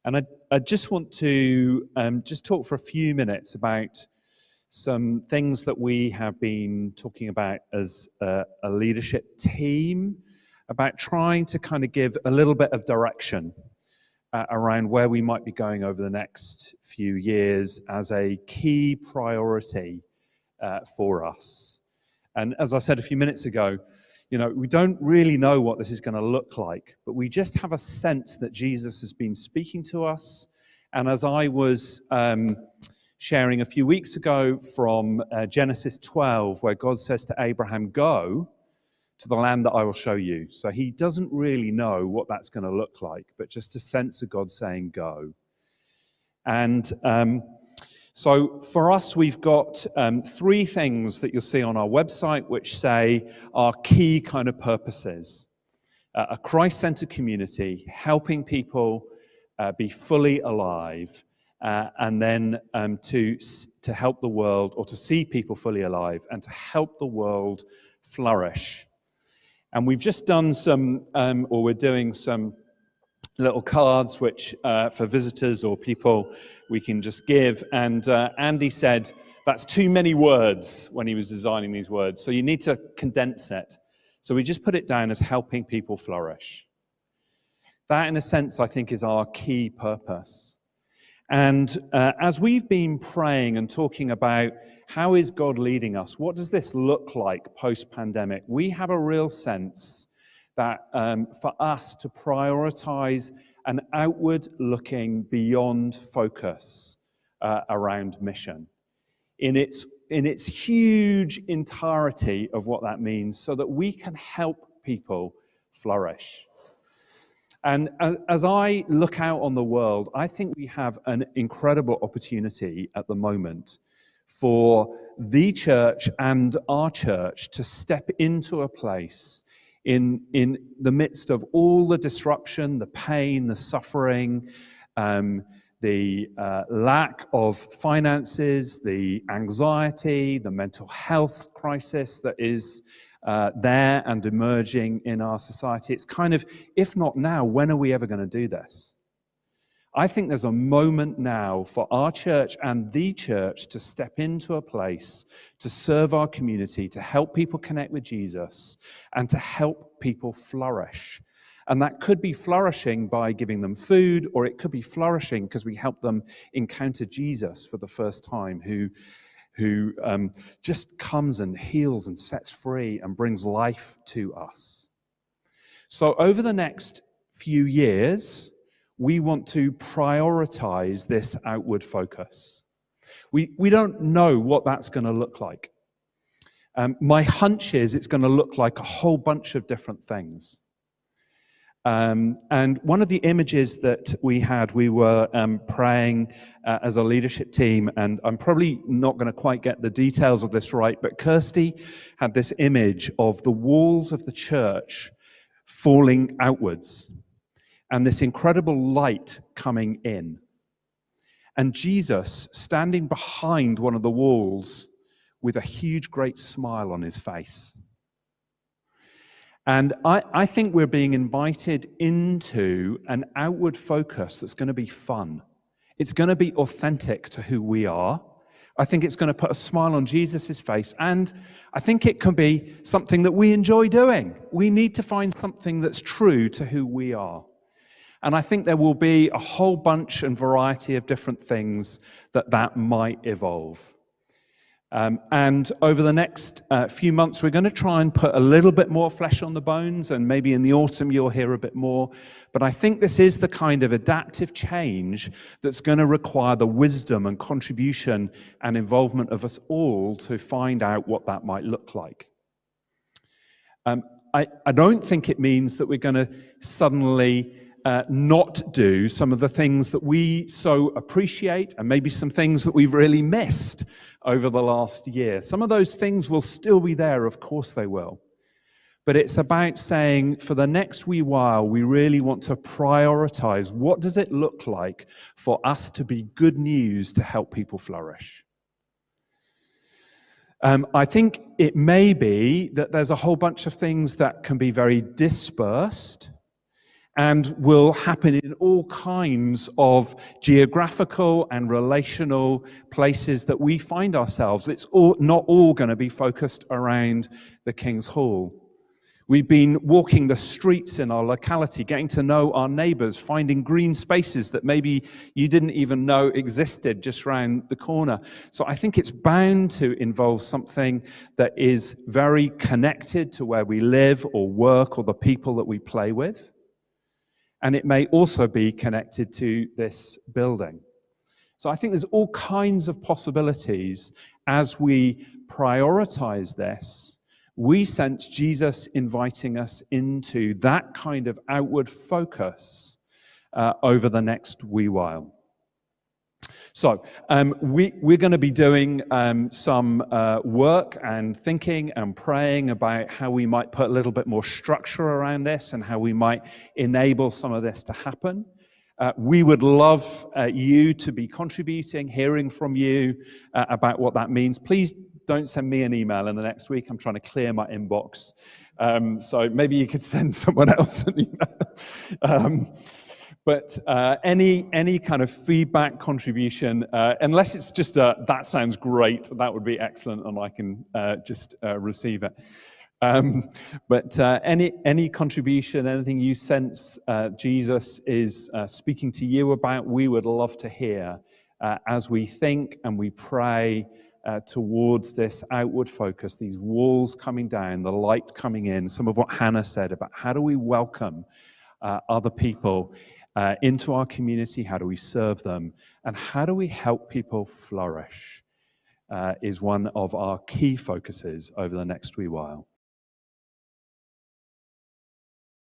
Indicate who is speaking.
Speaker 1: And I just want to just talk for a few minutes about some things that we have been talking about as a leadership team, about trying to kind of give a little bit of direction around where we might be going over the next few years as a key priority for us. And as I said a few minutes ago, we don't really know what this is going to look like, but we just have a sense that Jesus has been speaking to us. And as I was sharing a few weeks ago from Genesis 12, where God says to Abraham, "Go to the land that I will show you." So he doesn't really know what that's going to look like, but just a sense of God saying, "Go." And so for us, we've got 3 things that you'll see on our website, which say our key kind of purposes. A Christ-centered community, helping people be fully alive, and then to help the world, or to see people fully alive, and to help the world flourish. And we've just done some, or we're doing some little cards which for visitors or people we can just give. And Andy said that's too many words when he was designing these words, so you need to condense it. So we just put it down as helping people flourish. That, in a sense, I think is our key purpose. And as we've been praying and talking about how is God leading us, what does this look like post-pandemic, we have a real sense that for us to prioritize an outward-looking, beyond focus around mission in its huge entirety of what that means, so that we can help people flourish. And as I look out on the world, I think we have an incredible opportunity at the moment for the church and our church to step into a place in the midst of all the disruption, the pain, the suffering, the lack of finances, the anxiety, the mental health crisis that is there and emerging in our society. It's kind of, if not now, when are we ever going to do this? I think there's a moment now for our church and the church to step into a place to serve our community, to help people connect with Jesus, and to help people flourish. And that could be flourishing by giving them food, or it could be flourishing because we help them encounter Jesus for the first time, who just comes and heals and sets free and brings life to us. So over the next few years, we want to prioritize this outward focus. We don't know what that's going to look like. My hunch is it's going to look like a whole bunch of different things. And one of the images that we were praying as a leadership team, and I'm probably not going to quite get the details of this right, but Kirsty had this image of the walls of the church falling outwards, and this incredible light coming in. And Jesus standing behind one of the walls with a huge, great smile on his face. And I think we're being invited into an outward focus that's going to be fun. It's going to be authentic to who we are. I think it's going to put a smile on Jesus' face. And I think it can be something that we enjoy doing. We need to find something that's true to who we are. And I think there will be a whole bunch and variety of different things that might evolve. And over the next few months, we're going to try and put a little bit more flesh on the bones, and maybe in the autumn you'll hear a bit more. But I think this is the kind of adaptive change that's going to require the wisdom and contribution and involvement of us all to find out what that might look like. I don't think it means that we're going to suddenly not do some of the things that we so appreciate, and maybe some things that we've really missed over the last year. Some of those things will still be there, of course they will. But it's about saying, for the next wee while, we really want to prioritize what does it look like for us to be good news to help people flourish. I think it may be that there's a whole bunch of things that can be very dispersed, and will happen in all kinds of geographical and relational places that we find ourselves. It's not all going to be focused around the King's Hall. We've been walking the streets in our locality, getting to know our neighbours, finding green spaces that maybe you didn't even know existed just round the corner. So I think it's bound to involve something that is very connected to where we live or work or the people that we play with. And it may also be connected to this building. So I think there's all kinds of possibilities as we prioritize this. We sense Jesus inviting us into that kind of outward focus over the next wee while. So we're going to be doing some work and thinking and praying about how we might put a little bit more structure around this and how we might enable some of this to happen. We would love you to be contributing, hearing from you about what that means. Please don't send me an email in the next week. I'm trying to clear my inbox. So maybe you could send someone else an email. But any kind of feedback, contribution, unless it's just that sounds great, that would be excellent, and I can just receive it. But any contribution, anything you sense Jesus is speaking to you about, we would love to hear as we think and we pray towards this outward focus, these walls coming down, the light coming in, some of what Hannah said about how do we welcome other people into our community, how do we serve them, and how do we help people flourish is one of our key focuses over the next wee while.